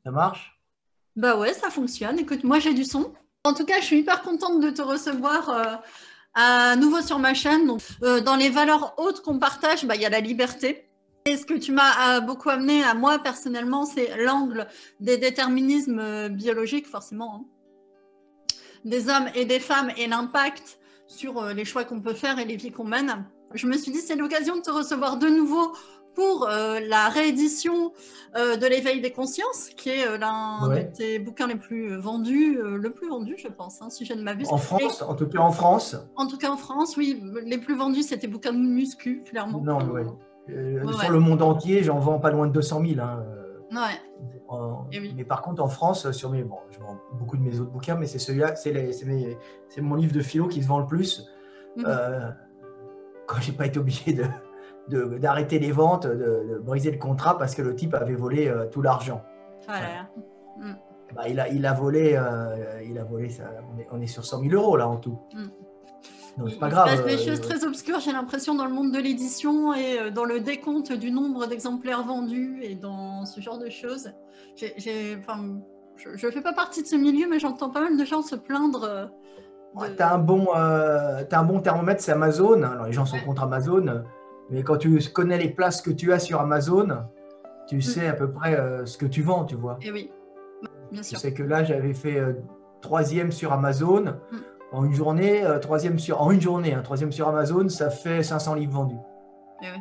Ça marche? Bah ouais, ça fonctionne. Écoute, moi j'ai du son. En tout cas, je suis hyper contente de te recevoir à nouveau sur ma chaîne. Donc, dans les valeurs hautes qu'on partage, bah, il y a la liberté. Et ce que tu m'as beaucoup amené à moi personnellement, c'est l'angle des déterminismes biologiques, forcément, hein, des hommes et des femmes et l'impact sur les choix qu'on peut faire et les vies qu'on mène. Je me suis dit, c'est l'occasion de te recevoir de nouveau pour la réédition de l'éveil des consciences, qui est l'un de Ouais. tes bouquins les plus vendus, le plus vendu, je pense, hein, si je ne m'abuse. En Et France, en tout cas en France, en tout cas en France, oui, les plus vendus, c'était bouquins de muscu, clairement. non, ouais. Enfin, ouais, Sur ouais, le monde entier, j'en vends pas loin de 200 000. Hein. ouais, et oui. Mais par contre, en France, bon, je vends beaucoup de mes autres bouquins, mais c'est celui-là, c'est mon livre de philo qui se vend le plus. Mhm. Euh, Quand j'ai pas été obligé d'arrêter les ventes, de briser le contrat parce que le type avait volé tout l'argent. Voilà. Voilà. Mm. Bah, il a volé ça. On est sur 100 000 euros là en tout. Mm. Donc c'est pas Il se grave. passe des choses très obscures, j'ai l'impression, dans le monde de l'édition et dans le décompte du nombre d'exemplaires vendus et dans ce genre de choses. Enfin, je ne fais pas partie de ce milieu, mais j'entends pas mal de gens se plaindre Ouais, de... t'as un bon thermomètre, c'est Amazon. Alors les gens sont Ouais. contre Amazon, mais quand tu connais les places que tu as sur Amazon, tu sais à peu près ce que tu vends, tu vois. Et oui, bien Je sûr. sais que là, j'avais fait troisième sur Amazon Mm. en une journée, en une journée, hein, troisième sur Amazon, ça fait 500 livres vendus. Et oui.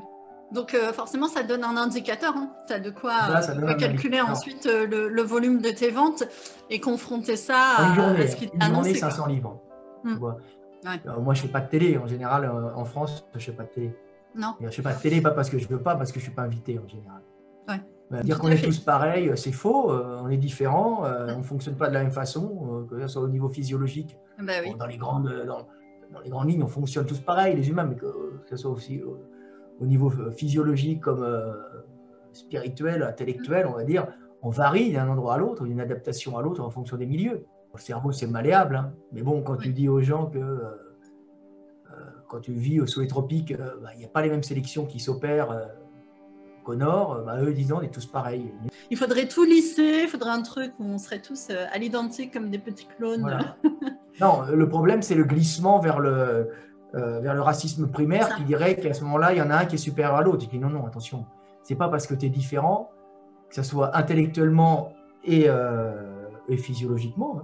Donc forcément, ça donne un indicateur. Hein. Tu as Voilà, ça donne un calculer indicateur. ensuite le volume de tes ventes et confronter ça En à hein. ce qui t'est Une journée, annoncé, quoi. 500 livres. Mm. Tu vois. Ouais. Moi, je fais pas de télé. En général, en France, je fais pas de télé. Non. Et je fais pas de télé, pas parce que je veux pas, parce que je suis pas invité en général. Ouais. Dire Tout qu'on à est fait. tous pareils, c'est faux. On est différents. On ne Mm. fonctionne pas de la même façon, que ce soit au niveau physiologique. Bah Bon, oui. dans les grandes lignes, on fonctionne tous pareil, les humains, mais que ce soit aussi au niveau physiologique comme spirituel, intellectuel, on va dire, on varie d'un endroit à l'autre, d'une adaptation à l'autre en fonction des milieux. Le cerveau, c'est malléable. Hein. Mais bon, quand tu Oui. dis aux gens que quand tu vis sous les tropiques, il n'y a pas les mêmes sélections qui s'opèrent qu'au nord, eux disant on est tous pareils. Il faudrait tout lisser, il faudrait un truc où on serait tous à l'identique comme des petits clones. Voilà. Non, le problème, c'est le glissement vers le racisme primaire Ça. qui dirait qu'à ce moment-là, il y en a un qui est supérieur à l'autre. Je dis non, non, attention, c'est pas parce que tu es différent, que ce soit intellectuellement et physiologiquement,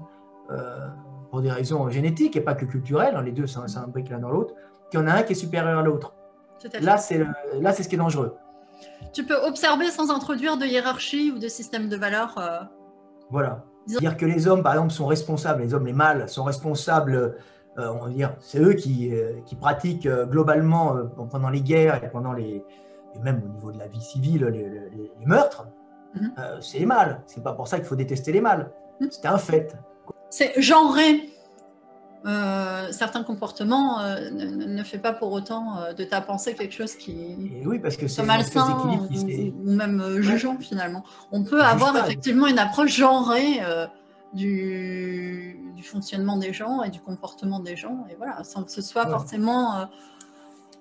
hein, pour des raisons génétiques et pas que culturelles, hein, les deux s'imbriquent l'un dans l'autre, qu'il y en a un qui est supérieur à l'autre. Tout à fait. Là, c'est ce qui est dangereux. Tu peux observer sans introduire de hiérarchie ou de système de valeurs. Voilà. Dire que les hommes, par exemple, sont responsables, les hommes, les mâles, sont responsables, on va dire, c'est eux qui pratiquent globalement pendant les guerres et même au niveau de la vie civile, les meurtres, c'est les mâles. C'est pas pour ça qu'il faut détester les mâles. C'est un fait. C'est genrer certains comportements ne fait pas pour autant de ta pensée quelque chose qui Et oui, parce que c'est soit une espèce malsain d'équilibre qui s'est... ou même jugeant finalement. On peut On juge avoir pas. effectivement une approche genrée du fonctionnement des gens et du comportement des gens, et voilà, sans que ce soit forcément...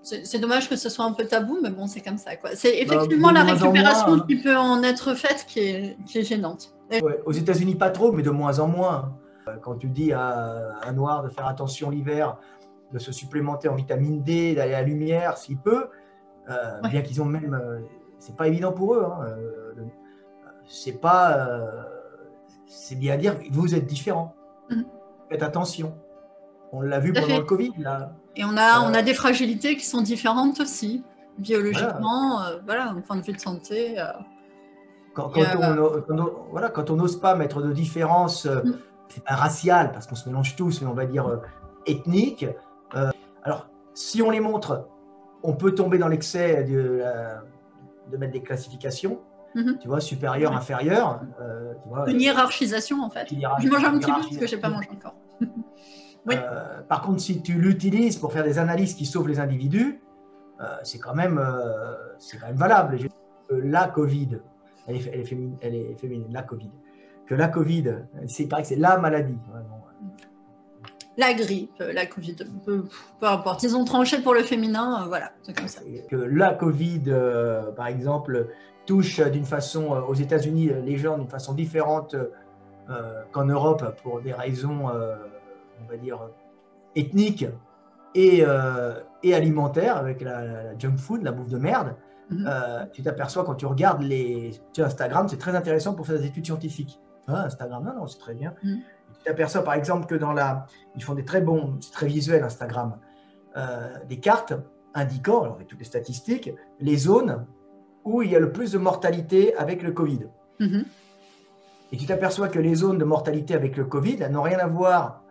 c'est dommage que ce soit un peu tabou, mais bon, c'est comme ça, quoi. C'est effectivement la récupération qui peut en être faite qui est gênante. Ouais, aux États-Unis, pas trop, mais de moins en moins. Quand tu dis à un noir de faire attention l'hiver, de se supplémenter en vitamine D, d'aller à la lumière s'il peut, bien qu'ils ont même... c'est pas évident pour eux. Hein, c'est pas... c'est bien à dire que vous êtes différents. Faites attention. On l'a vu pendant le Covid. Là. Et on a des fragilités qui sont différentes aussi, biologiquement, voilà, d'un point de vue de santé. Quand on n'ose pas mettre de différence, c'est pas raciale, parce qu'on se mélange tous, mais on va dire ethnique. Alors, si on les montre, on peut tomber dans l'excès de mettre des classifications, tu vois, supérieur, inférieur. Tu vois, une hiérarchisation, en fait. Je mange un petit peu parce que je n'ai pas mangé encore. Oui. Par contre, si tu l'utilises pour faire des analyses qui sauvent les individus, c'est quand même valable. La Covid, elle est féminine, la Covid. Que la Covid, c'est pareil, c'est la maladie. Vraiment. La grippe, la Covid, peu importe. Ils ont tranché pour le féminin, voilà, c'est comme ça. Que la Covid, par exemple, touche d'une façon, aux États-Unis, les gens d'une façon différente qu'en Europe pour des raisons, on va dire, ethniques et alimentaires, avec la junk food, la bouffe de merde. Tu t'aperçois quand tu regardes Instagram, c'est très intéressant pour faire des études scientifiques. Ah, Instagram, non, c'est très bien. Tu t'aperçois par exemple que ils font des très bons, c'est très visuel Instagram, des cartes indiquant, alors avec toutes les statistiques, les zones où il y a le plus de mortalité avec le Covid. Et tu t'aperçois que les zones de mortalité avec le Covid n'ont rien à voir.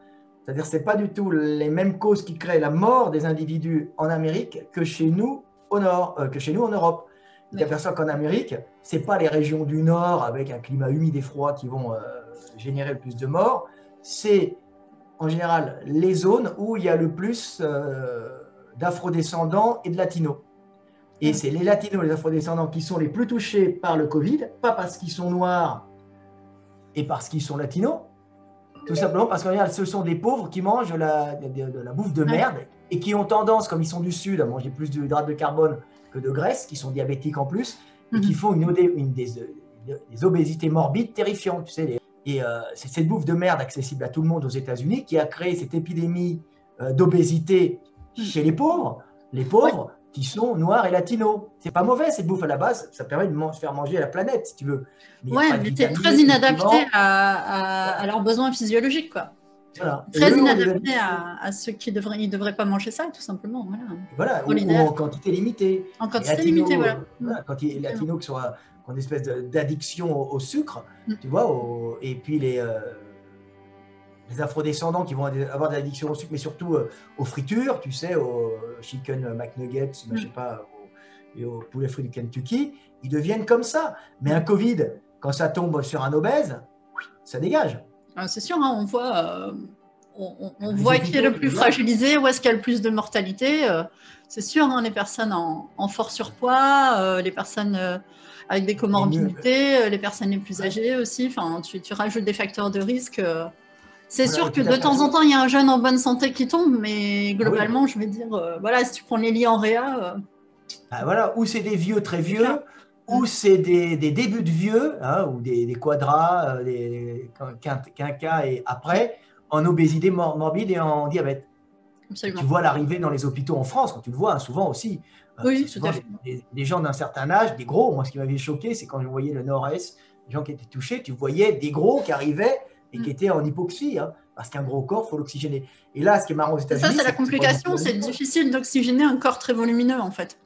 C'est-à-dire que ce n'est pas du tout les mêmes causes qui créent la mort des individus en Amérique que chez nous au nord, que chez nous en Europe. Tu t'aperçois qu'en Amérique, ce n'est pas les régions du nord avec un climat humide et froid qui vont générer le plus de morts. C'est en général les zones où il y a le plus d'afrodescendants et de latinos. Et c'est les latinos et les afrodescendants qui sont les plus touchés par le Covid, pas parce qu'ils sont noirs et parce qu'ils sont latinos, tout simplement parce qu'en général, ce sont des pauvres qui mangent de la bouffe de merde et qui ont tendance, comme ils sont du Sud, à manger plus d'hydrates de carbone que de graisse, qui sont diabétiques en plus, et qui font des obésités morbides terrifiantes. Tu sais, c'est cette bouffe de merde accessible à tout le monde aux États-Unis qui a créé cette épidémie d'obésité chez les pauvres qui sont noirs et latinos. C'est pas mauvais cette bouffe à la base, ça permet de se faire manger à la planète si tu veux. Mais c'est très inadapté à leurs besoins physiologiques, quoi. Voilà. Très inadapté à ceux qui ils devraient pas manger ça, tout simplement. Voilà. Ou en quantité limitée. En quantité limitée, voilà. Quand les latinos qui ont une espèce d'addiction au sucre, tu vois, et puis les afrodescendants qui vont avoir des addictions au sucre, mais surtout aux fritures, tu sais, aux chicken McNuggets, je sais pas, et aux poulets frits du Kentucky, ils deviennent comme ça. Mais un Covid, quand ça tombe sur un obèse, ça dégage. C'est sûr, hein, on voit qui est le plus fragilisé, où est-ce qu'il y a le plus de mortalité. C'est sûr, hein, les personnes en fort surpoids, les personnes avec des comorbidités, les personnes les plus âgées aussi. Enfin, tu rajoutes des facteurs de risque. C'est sûr que de temps en temps, il y a un jeune en bonne santé qui tombe, mais globalement, je vais dire, voilà, si tu prends les lits en réa… voilà, ou c'est des vieux très vieux, ou c'est des débuts de vieux, hein, ou des quadras, des quinquas et après, en obésité morbide et en diabète. Absolument. Tu vois l'arrivée dans les hôpitaux en France, quand tu le vois hein, souvent aussi. Oui, tout à fait. Des gens d'un certain âge, des gros. Moi, ce qui m'avait choqué, c'est quand je voyais le Nord-Est, les gens qui étaient touchés, tu voyais des gros qui arrivaient et qui étaient en hypoxie, hein, parce qu'un gros corps, il faut l'oxygéner. Et là, ce qui est marrant aux États-Unis… Ça, c'est la complication, c'est difficile d'oxygéner un corps très volumineux, en fait.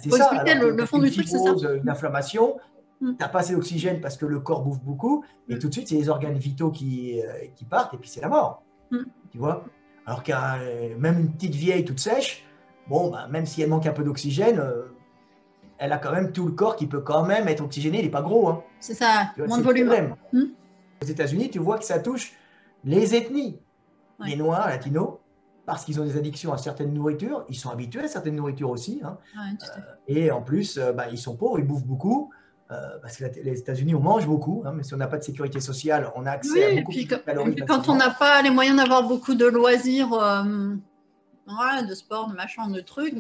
C'est ça, le fond du truc, c'est ça. Une inflammation, tu n'as pas assez d'oxygène parce que le corps bouffe beaucoup, et tout de suite, c'est les organes vitaux qui partent, et puis c'est la mort. Tu vois. Alors que même une petite vieille toute sèche, bon, même si elle manque un peu d'oxygène, elle a quand même tout le corps qui peut quand même être oxygéné, il n'est pas gros. Hein. C'est ça, moins de volume. Aux États-Unis, tu vois que ça touche les ethnies, les Noirs, latinos, parce qu'ils ont des addictions à certaines nourritures, ils sont habitués à certaines nourritures aussi, hein. Et en plus, ils sont pauvres, ils bouffent beaucoup, parce que les États-Unis, on mange beaucoup, hein, mais si on n'a pas de sécurité sociale, on a accès à beaucoup de calories. Et puis quand on n'a pas les moyens d'avoir beaucoup de loisirs, de sport, de machin, de trucs,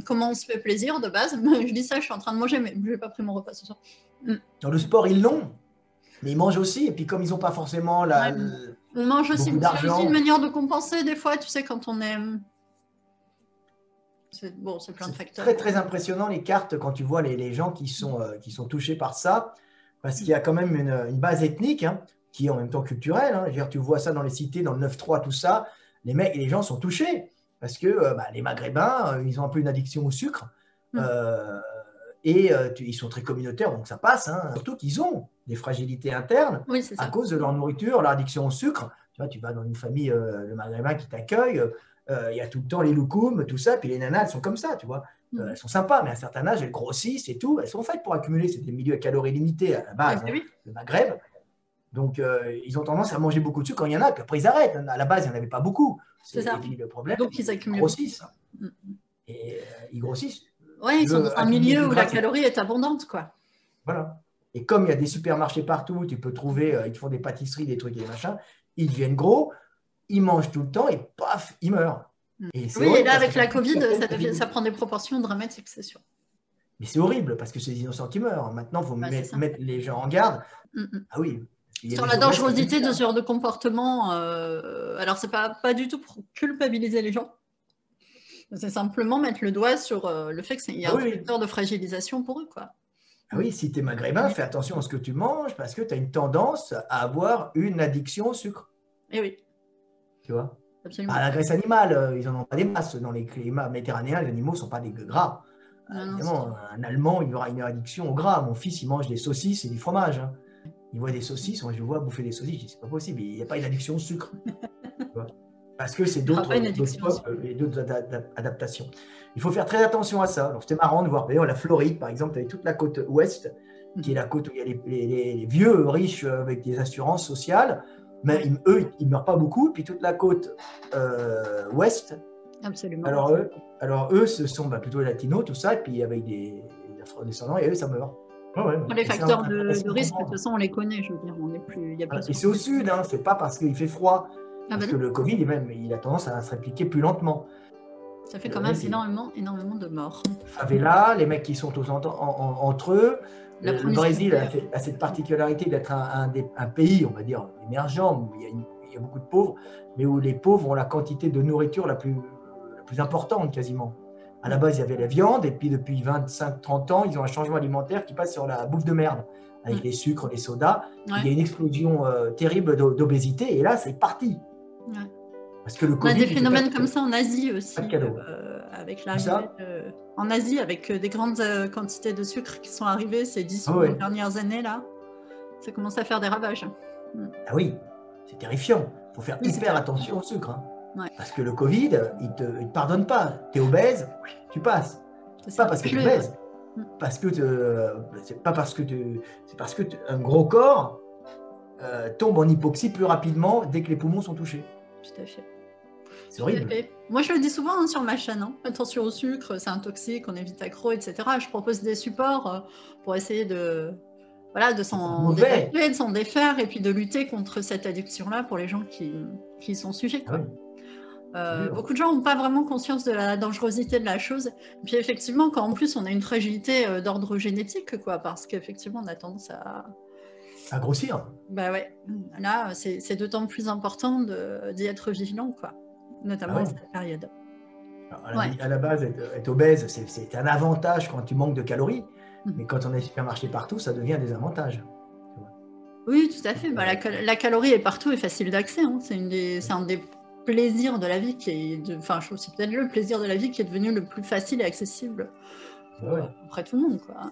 comment on se fait plaisir de base? Je dis ça, je suis en train de manger, mais je n'ai pas pris mon repas ce soir. Dans le sport, ils l'ont, mais ils mangent aussi, et puis comme ils n'ont pas forcément on mange aussi, c'est aussi une manière de compenser des fois, tu sais, quand on est… C'est plein de facteurs. Très, très impressionnant les cartes quand tu vois les gens qui sont touchés par ça, parce qu'il y a quand même une base ethnique hein, qui est en même temps culturelle. Hein. Je veux dire, tu vois ça dans les cités, dans le 9-3, tout ça, les gens sont touchés, parce que les Maghrébins, ils ont un peu une addiction au sucre, et ils sont très communautaires, donc ça passe. Hein. Surtout qu'ils ont des fragilités internes à cause de leur nourriture, leur addiction au sucre. Tu vois, tu vas dans une famille de Maghrébins qui t'accueille, il y a tout le temps les loukoums, tout ça, puis les nanas, elles sont comme ça, tu vois. Elles sont sympas, mais à un certain âge, elles grossissent et tout. Elles sont faites pour accumuler, c'est des milieux à calories limitées à la base, le Maghreb. Donc, ils ont tendance à manger beaucoup de sucre quand il y en a, puis après ils arrêtent. À la base, il n'y en avait pas beaucoup. C'est ça. Et puis le problème, donc, ils grossissent. Et ils grossissent. Ouais, ils sont dans un milieu où la calorie est abondante, quoi. Voilà. Et comme il y a des supermarchés partout, tu peux trouver, ils te font des pâtisseries, des trucs et des machins, ils deviennent gros, ils mangent tout le temps et paf, ils meurent. Et là, avec la Covid, ça prend des proportions dramatiques, c'est sûr. Mais c'est horrible parce que c'est des innocents qui meurent. Maintenant, il faut mettre les gens en garde. Ah oui. Sur la dangerosité de ce genre de comportement, alors c'est pas du tout pour culpabiliser les gens. C'est simplement mettre le doigt sur le fait qu'il y a un facteur de fragilisation pour eux, quoi. Ah oui, si tu es maghrébin, fais attention à ce que tu manges parce que tu as une tendance à avoir une addiction au sucre. Eh oui. Tu vois? Absolument. La graisse animale, ils n'en ont pas des masses. Dans les climats méditerranéens, les animaux ne sont pas des gras. Évidemment, un Allemand, il aura une addiction au gras. Mon fils, il mange des saucisses et du fromage. Hein. Il voit des saucisses, moi je le vois bouffer des saucisses, je dis c'est pas possible, il n'y a pas une addiction au sucre. Parce que c'est d'autres peuples et d'autres adaptations. Il faut faire très attention à ça. Alors c'était marrant de voir, la Floride par exemple, avec toute la côte ouest, qui est la côte où il y a les vieux riches avec des assurances sociales, mais eux, ils ne meurent pas beaucoup, puis toute la côte ouest. Absolument. Alors eux, ce sont plutôt les latinos, tout ça, et puis avec des afro-descendants, et eux, ça meurt. Les facteurs de risque, de toute façon, on les connaît, je veux dire, on n'est plus. Et c'est au sud, hein, c'est pas parce qu'il fait froid. Parce que le Covid, il a tendance à se répliquer plus lentement. Ça fait quand même énormément de morts. Favela, les mecs qui sont entre eux. Le Brésil a cette particularité d'être un pays, on va dire, émergent, où il y a beaucoup de pauvres, mais où les pauvres ont la quantité de nourriture la plus importante quasiment. À la base, il y avait la viande, et puis depuis 25-30 ans, ils ont un changement alimentaire qui passe sur la bouffe de merde, avec les sucres, les sodas. Il y a une explosion terrible d'obésité, et là, c'est parti. Parce que le COVID, on a des phénomènes comme ça en Asie aussi, avec l'arrivée en Asie, avec des grandes quantités de sucre qui sont arrivées ces 10 dernières années là, ça commence à faire des ravages. Ah oui, c'est terrifiant. Il faut faire hyper attention au sucre. Hein. Parce que le Covid, il te pardonne pas. Tu es obèse, tu passes. C'est pas parce que tu es obèse. Parce que c'est pas parce que c'est parce que un gros corps tombe en hypoxie plus rapidement dès que les poumons sont touchés. Tout à fait. C'est horrible. Moi, je le dis souvent sur ma chaîne. Attention au sucre, c'est un toxique, on évite accro, etc. Je propose des supports pour essayer de s'en détacher, de s'en défaire et puis de lutter contre cette addiction-là pour les gens qui y sont sujets. Quoi. Beaucoup de gens n'ont pas vraiment conscience de la dangerosité de la chose. Et puis effectivement, quand en plus on a une fragilité d'ordre génétique, quoi, parce qu'effectivement on a tendance à grossir. Bah ouais. Là, c'est d'autant plus important d'y être vigilant, quoi. Notamment à cette période. Alors, à la base, être obèse, c'est un avantage quand tu manques de calories, mais quand on a des supermarchés partout, ça devient un désavantage. Oui, tout à fait. La calorie est partout et facile d'accès. Hein. C'est un des plaisirs de la vie qui est, c'est peut-être le plaisir de la vie qui est devenu le plus facile et accessible auprès de tout le monde, quoi.